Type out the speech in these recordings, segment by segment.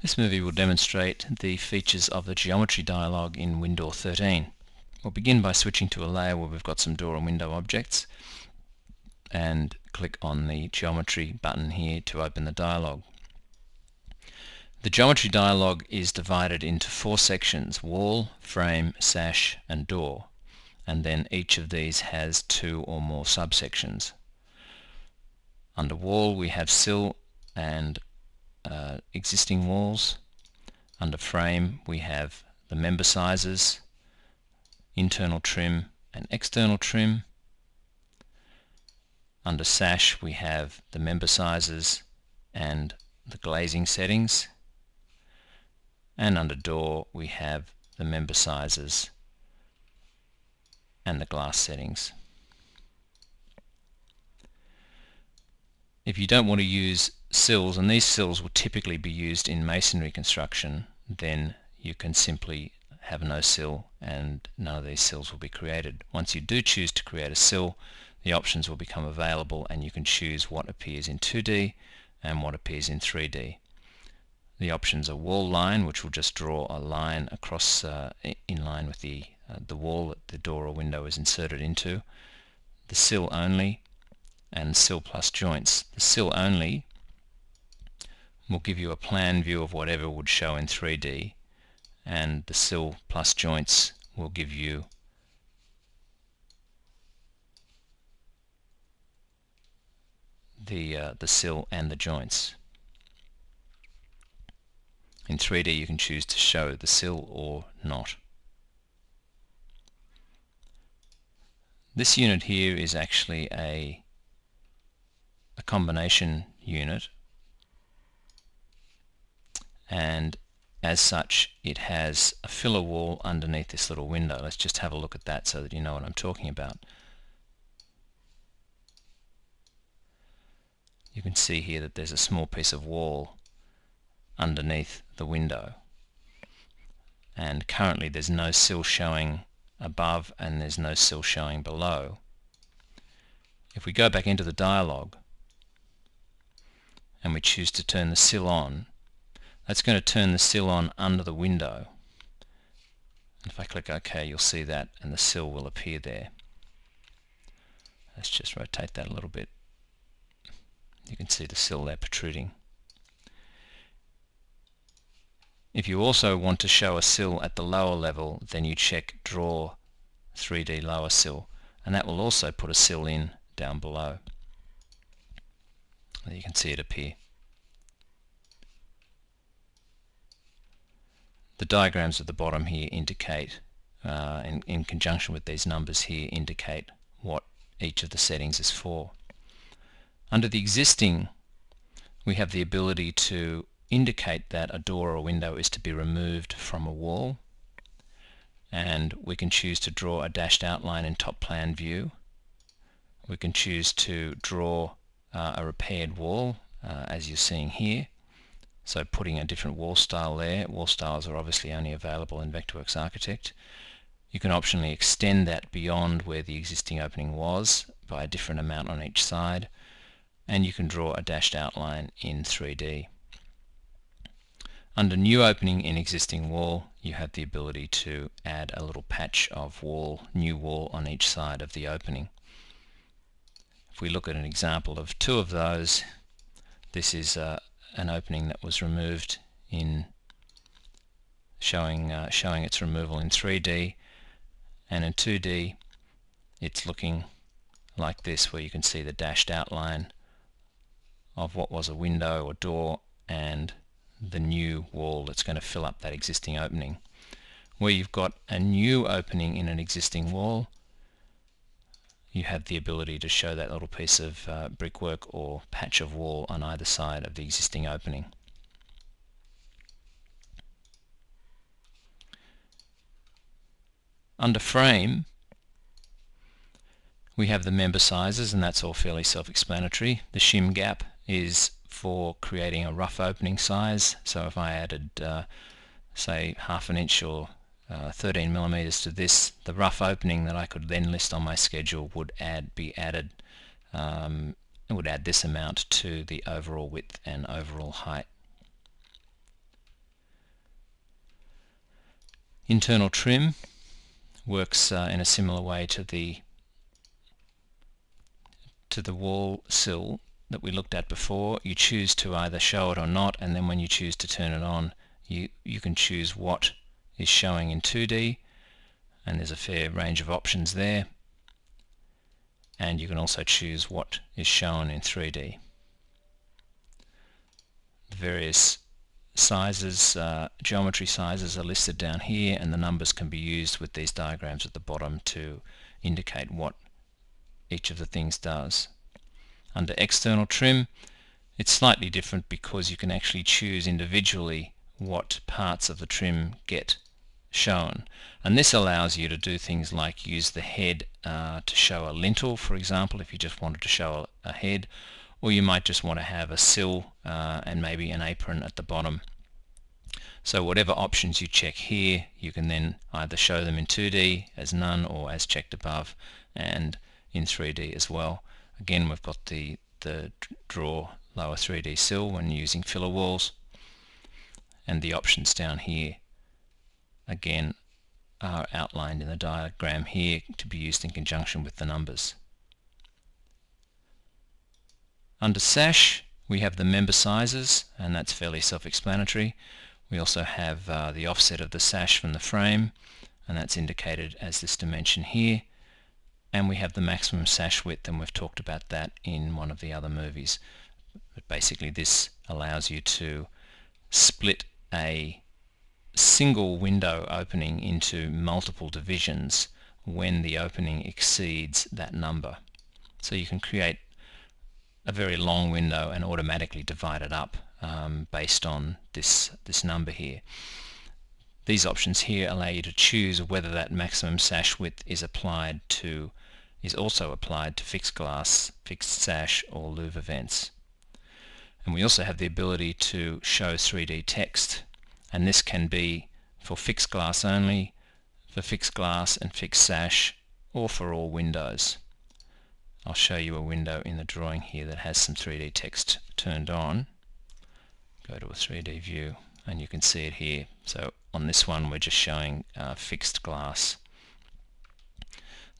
This movie will demonstrate the features of the geometry dialog in WinDoor 13. We'll begin by switching to a layer where we've got some door and window objects and click on the geometry button here to open the dialog. The geometry dialog is divided into 4 sections: wall, frame, sash and door, and then each of these has 2 or more subsections. Under wall we have sill and existing walls. Under frame we have the member sizes, internal trim and external trim. Under sash we have the member sizes and the glazing settings, and under door we have the member sizes and the glass settings. If you don't want to use sills, and these sills will typically be used in masonry construction, then you can simply have no sill and none of these sills will be created. Once you do choose to create a sill, the options will become available and you can choose what appears in 2D and what appears in 3D. The options are wall line, which will just draw a line across in line with the wall that the door or window is inserted into, the sill only, and sill plus joints. The sill only will give you a plan view of whatever would show in 3D, and the sill plus joints will give you the sill and the joints. In 3D you can choose to show the sill or not. This unit here is actually a combination unit, and as such it has a filler wall underneath this little window. Let's just have a look at that so that you know what I'm talking about. You can see here that there's a small piece of wall underneath the window, and currently there's no sill showing above and there's no sill showing below. If we go back into the dialog and we choose to turn the sill on, that's going to turn the sill on under the window. And if I click OK, you'll see that, and the sill will appear there. Let's just rotate that a little bit. You can see the sill there protruding. If you also want to show a sill at the lower level, then you check Draw 3D Lower Sill, and that will also put a sill in down below. You can see it appear. The diagrams at the bottom here indicate, in conjunction with these numbers here, indicate what each of the settings is for. Under the existing, we have the ability to indicate that a door or a window is to be removed from a wall, and we can choose to draw a dashed outline in top plan view. We can choose to draw a repaired wall, as you're seeing here, so putting a different wall style there. Wall styles are obviously only available in Vectorworks Architect. You can optionally extend that beyond where the existing opening was by a different amount on each side, and you can draw a dashed outline in 3D. Under new opening in existing wall, you have the ability to add a little patch of new wall on each side of the opening. If we look at an example of 2 of those, this is an opening that was removed in showing its removal in 3D, and in 2D it's looking like this, where you can see the dashed outline of what was a window or door and the new wall that's going to fill up that existing opening. Where you've got a new opening in an existing wall, you have the ability to show that little piece of brickwork or patch of wall on either side of the existing opening. Under frame, we have the member sizes, and that's all fairly self-explanatory. The shim gap is for creating a rough opening size, so if I added say 1/2 inch or 13 millimeters to this, the rough opening that I could then list on my schedule would add this amount to the overall width and overall height. Internal trim works in a similar way to the wall sill that we looked at before. You choose to either show it or not, and then when you choose to turn it on, you can choose what is showing in 2D, and there's a fair range of options there, and you can also choose what is shown in 3D. The various sizes, geometry sizes are listed down here, and the numbers can be used with these diagrams at the bottom to indicate what each of the things does. Under external trim, it's slightly different because you can actually choose individually what parts of the trim get shown, and this allows you to do things like use the head to show a lintel, for example, if you just wanted to show a head, or you might just want to have a sill and maybe an apron at the bottom. So whatever options you check here, you can then either show them in 2D as none or as checked above, and in 3D as well. Again, we've got the draw lower 3D sill when using filler walls, and the options down here again are outlined in the diagram here to be used in conjunction with the numbers. Under sash, we have the member sizes, and that's fairly self-explanatory. We also have the offset of the sash from the frame, and that's indicated as this dimension here. And we have the maximum sash width, and we've talked about that in one of the other movies. But basically this allows you to split a single window opening into multiple divisions when the opening exceeds that number. So you can create a very long window and automatically divide it up based on this number here. These options here allow you to choose whether that maximum sash width is also applied to fixed glass, fixed sash, or louver vents. And we also have the ability to show 3D text, and this can be for fixed glass only, for fixed glass and fixed sash, or for all windows. I'll show you a window in the drawing here that has some 3D text turned on. Go to a 3D view and you can see it here. So on this one we're just showing fixed glass.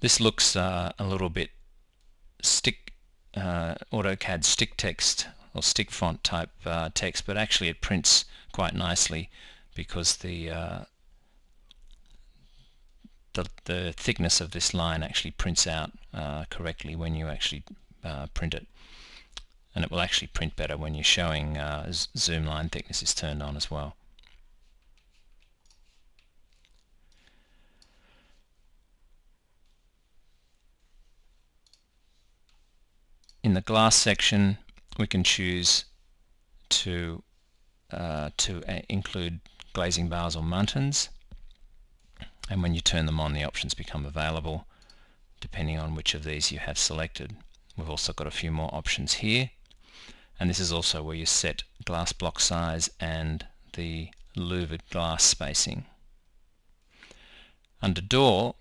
This looks a little bit AutoCAD stick text or stick font type text, but actually it prints quite nicely because the thickness of this line actually prints out correctly when you actually print it, and it will actually print better when you're showing zoom line thickness is turned on as well. In the glass section we can choose to include glazing bars or muntins, and when you turn them on the options become available depending on which of these you have selected. We've also got a few more options here, and this is also where you set glass block size and the louvered glass spacing. Under door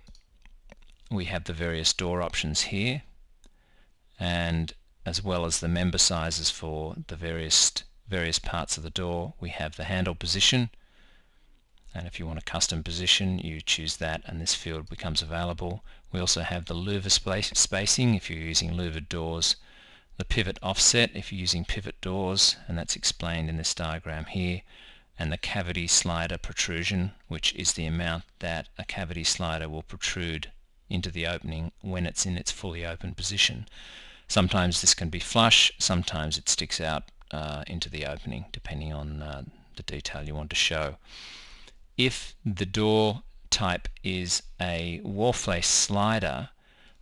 we have the various door options here, and as well as the member sizes for the various parts of the door. We have the handle position, and if you want a custom position you choose that and this field becomes available. We also have the louver spacing if you're using louvered doors, the pivot offset if you're using pivot doors, and that's explained in this diagram here, and the cavity slider protrusion, which is the amount that a cavity slider will protrude into the opening when it's in its fully open position. Sometimes this can be flush, sometimes it sticks out into the opening depending on the detail you want to show. If the door type is a wall face slider,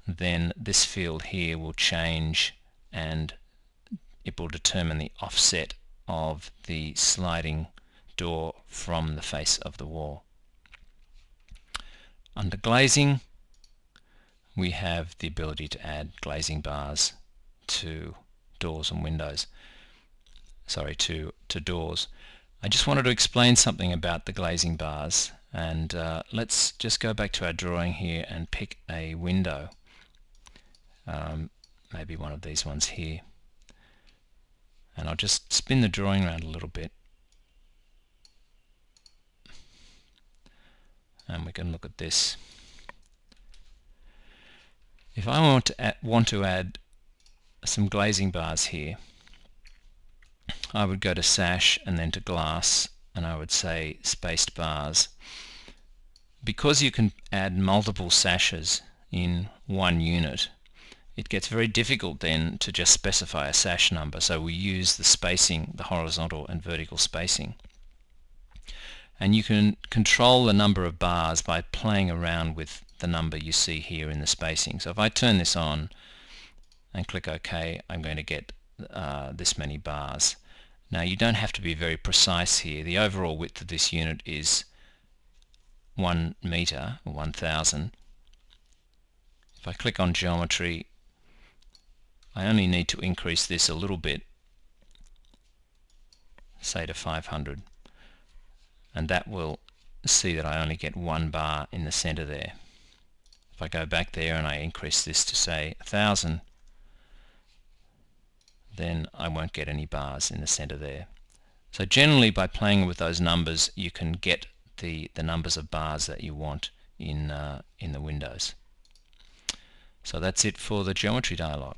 then this field here will change and it will determine the offset of the sliding door from the face of the wall. Under glazing we have the ability to add glazing bars to doors and windows. Sorry, to doors. I just wanted to explain something about the glazing bars, and let's just go back to our drawing here and pick a window, maybe one of these ones here, and I'll just spin the drawing around a little bit. and we can look at this. If I want to add some glazing bars here, I would go to sash and then to glass, and I would say spaced bars. Because you can add multiple sashes in one unit, it gets very difficult then to just specify a sash number, so we use the spacing, the horizontal and vertical spacing. And you can control the number of bars by playing around with the number you see here in the spacing. So if I turn this on and click OK, I'm going to get this many bars. Now you don't have to be very precise here. The overall width of this unit is 1 meter, or 1000. If I click on geometry, I only need to increase this a little bit, say to 500, and that will see that I only get 1 bar in the center there. If I go back there and I increase this to say 1000, then I won't get any bars in the center there. So generally, by playing with those numbers, you can get the numbers of bars that you want in the windows. So that's it for the geometry dialog.